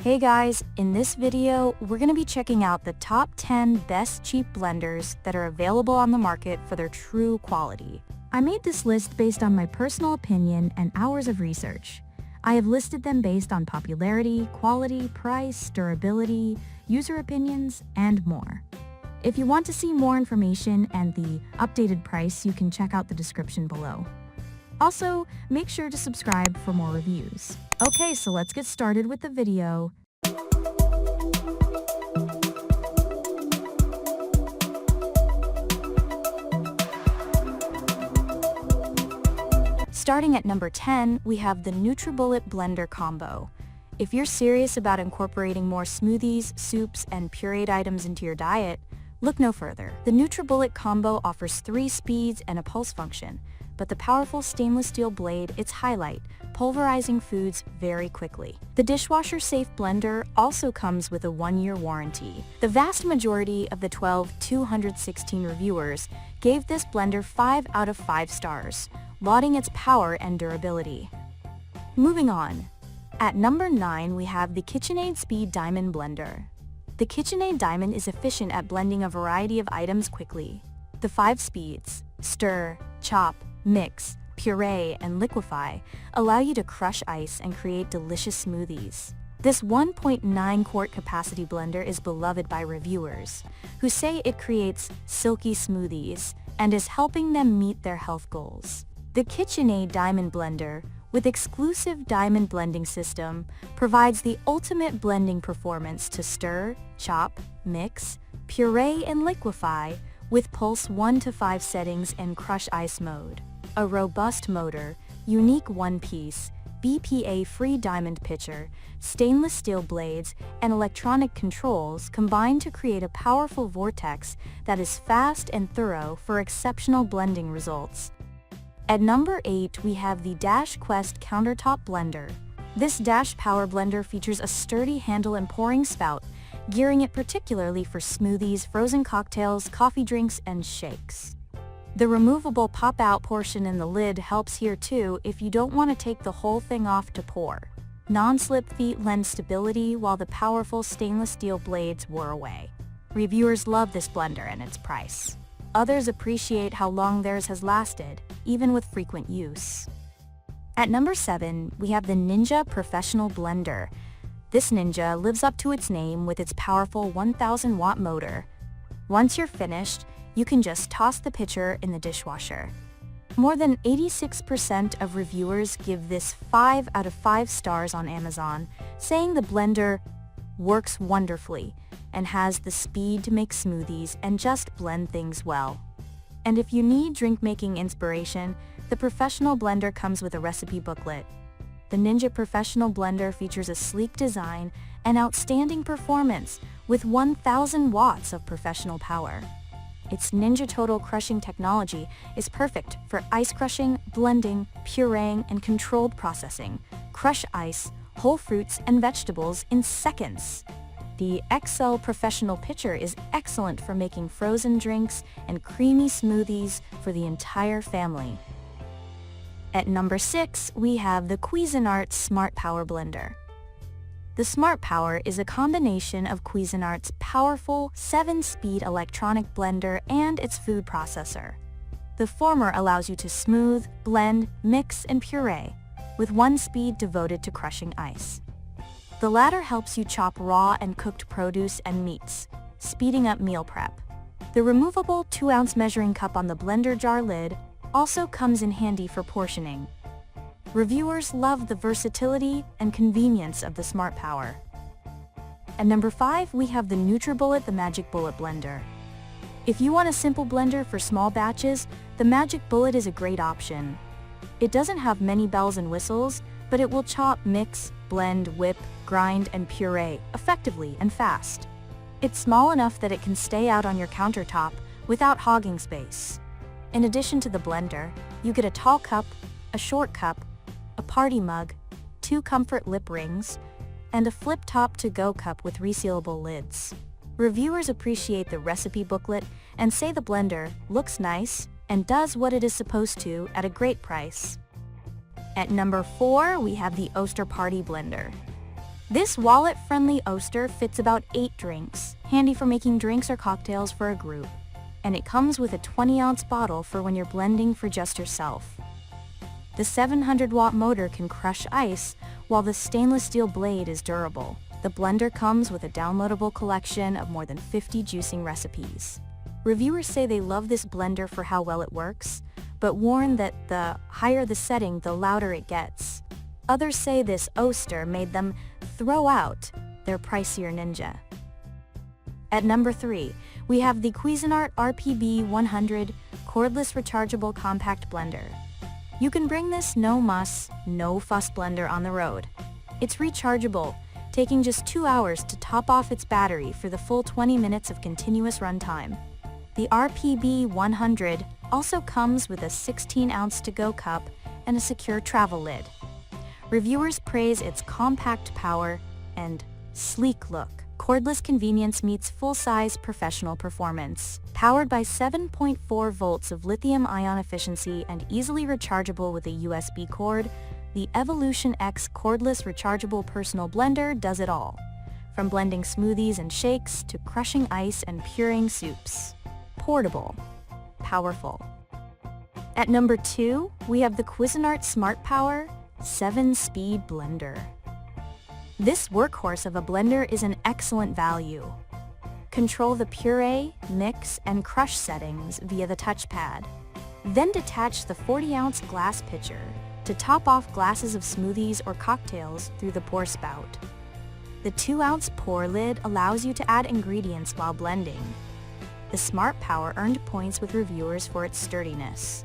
Hey guys, in this video, we're going to be checking out the top 10 best cheap blenders that are available on the market for their true quality. I made this list based on my personal opinion and hours of research. I have listed them based on popularity, quality, price, durability, user opinions, and more. If you want to see more information and the updated price, you can check out the description below. Also, make sure to subscribe for more reviews. Okay, so let's get started with the video. Starting at number 10, we have the NutriBullet Blender Combo. If you're serious about incorporating more smoothies, soups, and pureed items into your diet, look no further. The NutriBullet Combo offers 3 speeds and a pulse function, but the powerful stainless steel blade its highlight, pulverizing foods very quickly. The dishwasher-safe blender also comes with a 1-year warranty. The vast majority of the 216 reviewers gave this blender 5 out of 5 stars, lauding its power and durability. Moving on. At number 9, we have the KitchenAid Speed Diamond Blender. The KitchenAid Diamond is efficient at blending a variety of items quickly. The 5 speeds, stir, chop, mix, puree, and liquefy, allow you to crush ice and create delicious smoothies. This 1.9 quart capacity blender is beloved by reviewers, who say it creates silky smoothies and is helping them meet their health goals. The KitchenAid Diamond Blender, with exclusive diamond blending system, provides the ultimate blending performance to stir, chop, mix, puree, and liquefy with pulse 1 to 5 settings and crush ice mode. A robust motor, unique one-piece, BPA-free diamond pitcher, stainless steel blades, and electronic controls combine to create a powerful vortex that is fast and thorough for exceptional blending results. At number 8, we have the Dash Quest Countertop Blender. This Dash Power Blender features a sturdy handle and pouring spout, gearing it particularly for smoothies, frozen cocktails, coffee drinks, and shakes. The removable pop-out portion in the lid helps here too if you don't want to take the whole thing off to pour. Non-slip feet lend stability while the powerful stainless steel blades whir away. Reviewers love this blender and its price. Others appreciate how long theirs has lasted, even with frequent use. At number 7, we have the Ninja Professional Blender. This Ninja lives up to its name with its powerful 1000-watt motor. Once you're finished, you can just toss the pitcher in the dishwasher. More than 86% of reviewers give this 5 out of 5 stars on Amazon, saying the blender works wonderfully and has the speed to make smoothies and just blend things well. And if you need drink-making inspiration, the Professional Blender comes with a recipe booklet. The Ninja Professional Blender features a sleek design and outstanding performance with 1000 watts of professional power. Its Ninja Total Crushing technology is perfect for ice crushing, blending, pureeing, and controlled processing. Crush ice, whole fruits, and vegetables in seconds. The XL Professional Pitcher is excellent for making frozen drinks and creamy smoothies for the entire family. At number 6, we have the Cuisinart SmartPower Blender. The SmartPower is a combination of Cuisinart's powerful 7-speed electronic blender and its food processor. The former allows you to smooth, blend, mix, and puree, with 1 speed devoted to crushing ice. The latter helps you chop raw and cooked produce and meats, speeding up meal prep. The removable 2-ounce measuring cup on the blender jar lid also comes in handy for portioning. Reviewers love the versatility and convenience of the SmartPower. At number 5, we have the NutriBullet, the Magic Bullet Blender. If you want a simple blender for small batches, the Magic Bullet is a great option. It doesn't have many bells and whistles, but it will chop, mix, blend, whip, grind, and puree effectively and fast. It's small enough that it can stay out on your countertop without hogging space. In addition to the blender, you get a tall cup, a short cup, a party mug, 2 comfort lip rings, and a flip-top to-go cup with resealable lids. Reviewers appreciate the recipe booklet and say the blender looks nice and does what it is supposed to at a great price. At number 4, we have the Oster Party Blender. This wallet-friendly Oster fits about 8 drinks, handy for making drinks or cocktails for a group. And it comes with a 20-ounce bottle for when you're blending for just yourself. The 700-watt motor can crush ice, while the stainless steel blade is durable. The blender comes with a downloadable collection of more than 50 juicing recipes. Reviewers say they love this blender for how well it works, but warn that the higher the setting, the louder it gets. Others say this Oster made them throw out their pricier Ninja. At number 3, we have the Cuisinart RPB 100 Cordless Rechargeable Compact Blender. You can bring this no-muss, no-fuss blender on the road. It's rechargeable, taking just 2 hours to top off its battery for the full 20 minutes of continuous runtime. The RPB 100 also comes with a 16-ounce to-go cup and a secure travel lid. Reviewers praise its compact power and sleek look. Cordless convenience meets full-size professional performance. Powered by 7.4 volts of lithium-ion efficiency and easily rechargeable with a USB cord, the Evolution X Cordless Rechargeable Personal Blender does it all. From blending smoothies and shakes to crushing ice and pureeing soups. Portable. Powerful. At number 2, we have the Cuisinart SmartPower 7-Speed Blender. This workhorse of a blender is an excellent value. Control the puree, mix, and crush settings via the touchpad. Then detach the 40-ounce glass pitcher to top off glasses of smoothies or cocktails through the pour spout. The 2-ounce pour lid allows you to add ingredients while blending. The SmartPower earned points with reviewers for its sturdiness.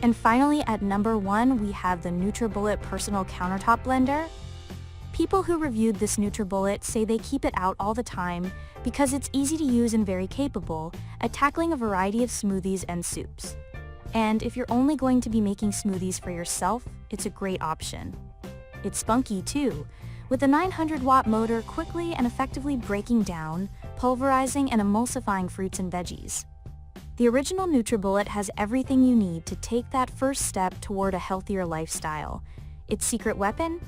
And finally, at number 1, we have the NutriBullet Personal Countertop Blender. People who reviewed this NutriBullet say they keep it out all the time because it's easy to use and very capable at tackling a variety of smoothies and soups. And if you're only going to be making smoothies for yourself, it's a great option. It's spunky too, with a 900-watt motor quickly and effectively breaking down, pulverizing, and emulsifying fruits and veggies. The original NutriBullet has everything you need to take that first step toward a healthier lifestyle. Its secret weapon?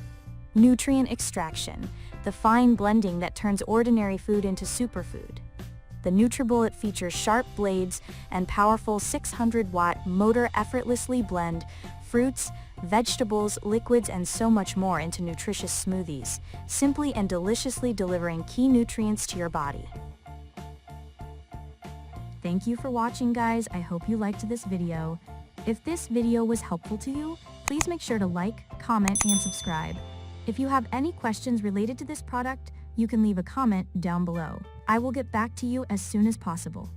Nutrient extraction, the fine blending that turns ordinary food into superfood. The NutriBullet features sharp blades and powerful 600-watt motor effortlessly blend fruits, vegetables, liquids, and so much more into nutritious smoothies, simply and deliciously delivering key nutrients to your body. Thank you for watching, guys. I hope you liked this video. If this video was helpful to you, please make sure to like, comment, and subscribe. If you have any questions related to this product, you can leave a comment down below. I will get back to you as soon as possible.